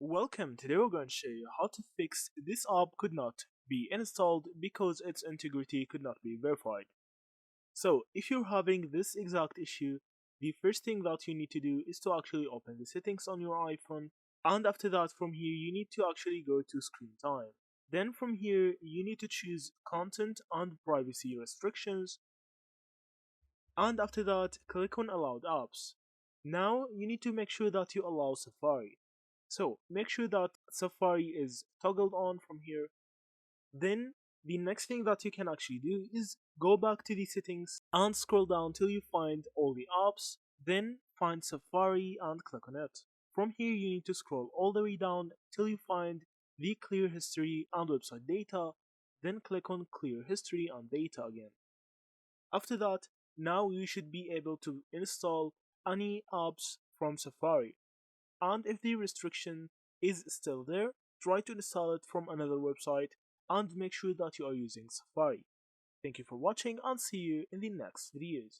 Welcome, today we're going to show you how to fix this app could not be installed because its integrity could not be verified. So if you're having this exact issue, the first thing that you need to do is to actually open the settings on your iPhone, and after that from here you need to actually go to screen time. Then from here you need to choose content and privacy restrictions, and after that click on allowed apps. Now you need to make sure that you allow Safari. So make sure that Safari is toggled on from here. Then the next thing that you can actually do is go back to the settings and scroll down till you find all the apps. Then find Safari and click on it. From here you need to scroll all the way down till you find the clear history and website data. Then click on clear history and data again. After that, now you should be able to install any apps from Safari. And if the restriction is still there, try to install it from another website and make sure that you are using Safari. Thank you for watching and see you in the next videos.